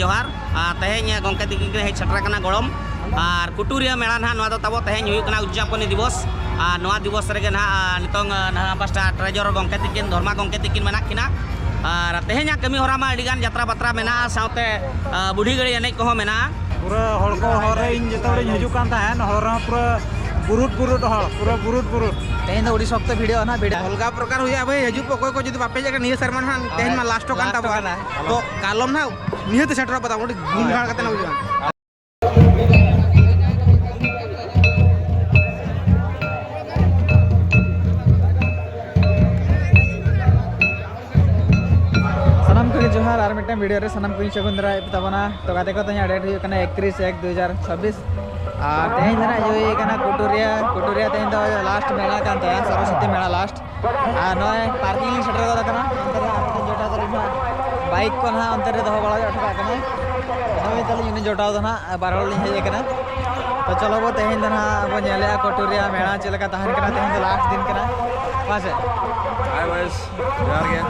जोहार तेहें गंके तकिन के hedge shutter गड़म और कुटुरिया मेला ना तब तेहें उद्यापनी दिवस और नवा दिवस रे ना नितों ना पास्टा ट्रेजर गंके तकिन धर्मा गंके तकिन मेना किना और तेहें कमी हरा मा अडिगान यात्रा बात्रा मेना साउते बुढ़ी गड़ी एनेज को मेना पूरा हड़ को हर जो हजूकान हर पूरा बुरुट बुरुट हड़ पूरा बुरुट बुरुट तेहें उड़ी सख्त भिडियो ना भिडियो अलगा प्रकार हुआ भाई हजूप अकोय को जो बापे जगह निये शर्मा ना तेहें लास्ट कान तो कालम ना निहत सेटर पता घूम घाड़ करते ना बुझा जोहार और मिट्टन वीडियो रे सनम को सगुन दारा तबना तो गाते को तኛ डेट हुई कना 31/1/2026 और तेहें जना जो ये कना कुटुरिया तेहें तो लास्ट मेला कान तया सरस्वती मेला लास्ट और नय पार्किंग सेटर को कना अंतर जोटा तली बाइक को ना अंतर दो बड़ा अटका कना नय तली इन जोटा दो ना 12 हल हेज कना तो चलो वो तेहें जना अब नेले कुटुरिया मेला चलका तहन कना तेहें लास्ट दिन कना पासे हाय बॉयज यार गया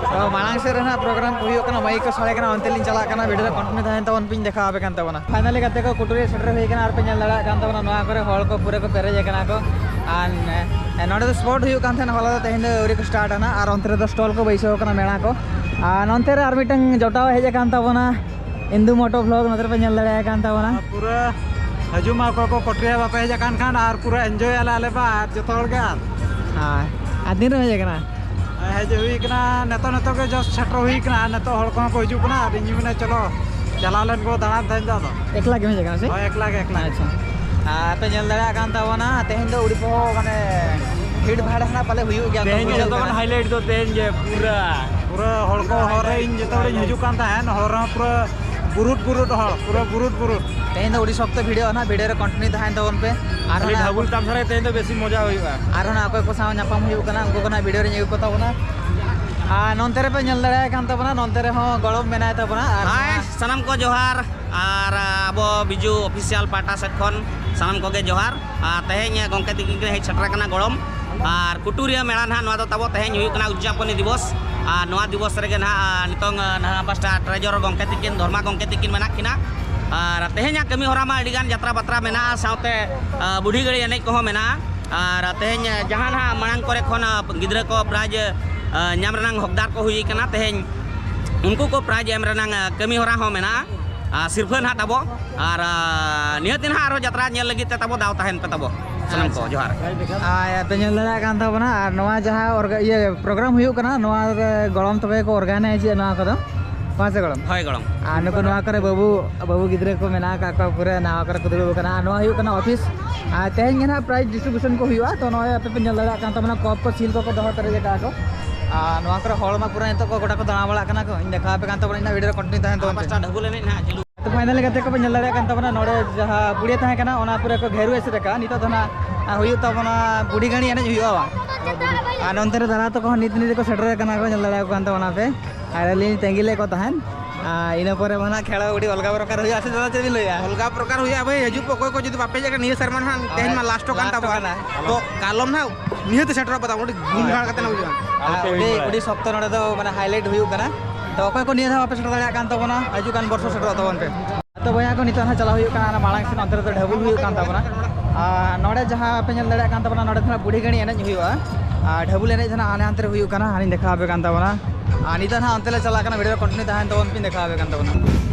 तो मांग से रहना प्रोग्राम को माइक को साड़े अंतलिन चलना वीडियो कंटिन्यू तहन तब पे देखा फाइनली गाते को कुटुरी सेटर होना और पे दाड़ा हड़ को पूरे को पेरेज को और स्पॉट हला तेहन उरी को स्टार्ट है और अंतर तो स्टॉल को बैसो मेला को और नंतर और मिटन जोटाव हेजना इंदू मोटो ब्लॉग नोते पे दाड़ा पूरा हजूमा को कुटुरिया बापे हेजान खान और पूरा एंजॉय आले जो हाँ दिन हेजना हेज हुईना नेतो नेतो के जस्ट सेटर हुईना नेतो हड़ को हजूना इन चलो चला लेन को दाड़ा तेज एकला के हेजना से एकला अच्छा पे दाड़ा तेहन तो उड़ी माने भीड़ भाड़ है पाले गया हाईलाइट तो तेज पूरा पूरा हड़ को हर जो हजूकान हर पूरा बुरुट बुरुट हड़ पूरा बुरुट बुरुट तेहन उड़ी सख्त भिडियो ना भिडियो रे कंटिन्यू तहन तबन पे और ढाबुल ताम सारे तेहन तो बेसी मजा हुआ और अकोय को साव नापाम हुना उनको को भिडियो रे ᱧᱮᱞ को तबना और नंतर पे ᱧᱮᱞ दाड़ा कान तबना नंतर हो गड़म मेना तबना हाय सनम को जोहार और अब बिजू ऑफिशियल पाटा सेट खन सनम को गे जोहार तेहें गंके तकिन के हेज सेटर गड़म और कुटुरिया मेला ना तब तेहें उद्यापनी दिवस और नवा दिवस रे ना नितों ना पास्टा ट्रेजर गंके तकिन धर्मा गंके तकिन मेना किना और तेहें कमी हरा मा अडिगान यात्रा बात्रा मेना साउते बुढ़ी गड़ी एनेज को मेना और तेहें जहाँ ना मांग करे खन गिद्रा को प्राइज नाम रनांग हकदार को हुई कना तेहें उनको को प्राइज एम रनांग कमी हरा हो मेना सिरफा ना तब और निहत ना और यात्रा नेल लगी ते तब दाव तहन पे तब सनम को जोहार पे ᱧᱮᱞ दाड़ा कान तबना और नवा जहाँ ये प्रोग्राम हुई कना नवा गड़म तबे को ऑर्गेनाइज नवा को पाँच गड़म हय गड़म और नुक बाबू बाबू गिद्रे को मेना का पूरा नवा को दुड़ूब ऑफिस तेहें ना प्राइज डिस्ट्रीब्यूशन को हुआ तो पे ᱧᱮᱞ दाड़ा कप को सील को दो पेरेज को हड़मा पूरा नित को गोटा को दाड़ा बड़ा को देखा पे वीडियो कंटिन्यू तहन पास्टा ढबुल एनेज ना चलू तो फाइनली गाते को पे ᱧᱮᱞ दाड़ा नोड़े जहाँ बुढ़िया तहना पूरा को घेरू एसे रखा नित तो ना तबना बुढ़ी गाड़ी एनेज हुआ और नंतर दादा तो नीत नीत को सेटर को ᱧᱮᱞ दाड़ा पे और अली तेंगिले को तहन इन पर मना खेला उड़ी अलग प्रकार हुआ से दादा चली लया अलगा प्रकार हुआ भाई हजूप अकोय को जो बापे जगह निये शर्मा ना तेहें लास्ट कान तो कालम ना निहत सेटर पता घूम घाड़ करते ना बुझा उड़ी सप्त नोड़े तो माने हाईलाइट हुआ तो अकोय को निये बापे सेटर दाड़ा कान तबना हजूकान वर्ष सेटर तबन पे तो बया को नित चला हुआ मांग से अंतर तो ढबुल हुआ नोड़े जहाँ पे ᱧᱮᱞ दाड़ा कान तबना नोड़े बुढ़ी गाड़ी एनेज हुआ ढबुल एनेज आने हानते हुआ हानि देखा कान तबना नित ना अंतले चला वीडियो कंटिन्यू तहन तबन पे देखा तबना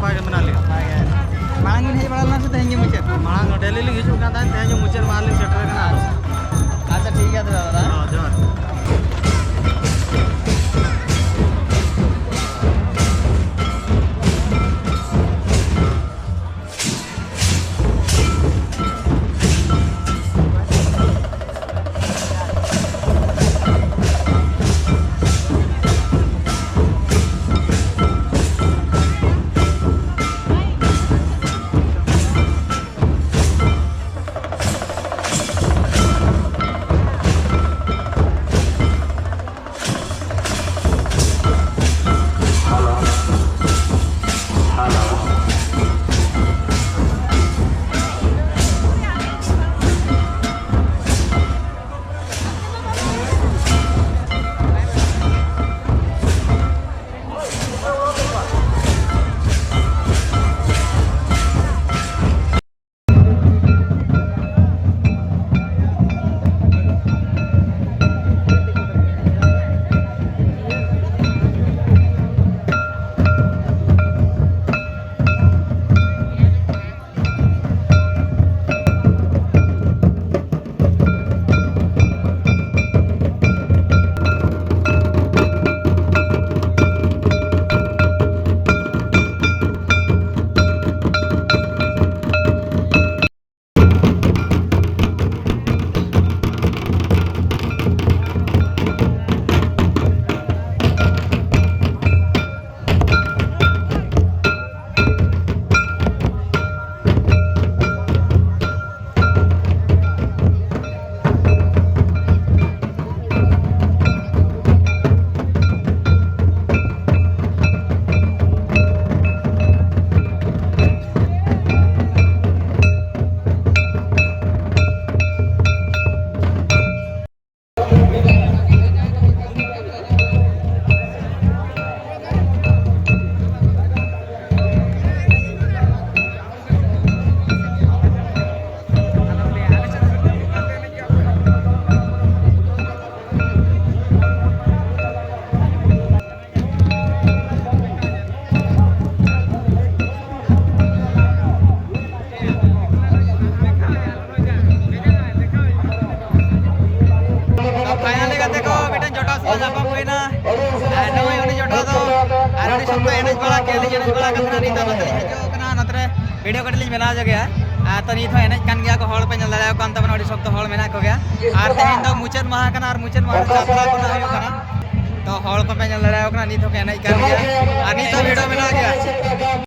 ᱱᱟᱯᱟᱭ ᱜᱮ ᱢᱮᱱᱟᱜ ᱞᱤᱧᱟ ᱢᱟᱲᱟᱝ ᱵᱤᱱ ᱦᱮᱡ ᱵᱟᱲᱟ ᱞᱮᱱᱟ ᱥᱮ ᱛᱮᱦᱮᱧ ᱜᱮ ᱢᱩᱪᱟᱹᱫ? ᱢᱟᱲᱟᱝ ᱰᱮᱞᱤ ᱞᱤᱧ ᱦᱤᱡᱩᱜ ᱠᱟᱱ ᱛᱟᱦᱮᱸᱫ ᱛᱮᱦᱮᱧ ᱢᱩᱪᱟᱹᱫ ᱢᱟᱦᱟ ᱞᱤᱧ ᱥᱮᱴᱮᱨ ᱟᱠᱟᱱᱟ ᱟᱪᱪᱷᱟ ᱴᱷᱤक ᱜᱮᱭᱟ ᱛᱚᱵᱮ ᱫᱟᱫᱟ ᱡᱚᱦᱟᱨ फाइनली गाते को मिटन जोटा सो जापा हुईना नोय उनी जोटा दो आर उनी सब एनएच बड़ा केली एनएच बड़ा कतना नी तो नतरे जो कना नतरे वीडियो कट लिंग बना जो गया तो नी तो एनएच कान गया को हॉल पे नल दाया कान तबन ओडी सब तो हॉल मेना को गया आर तेहेन दो मुचत महा कना आर मुचत महा जात्रा को ना हुई कना तो हॉल को पे नल दाया कना नी तो एनएच कान गया आर नी तो वीडियो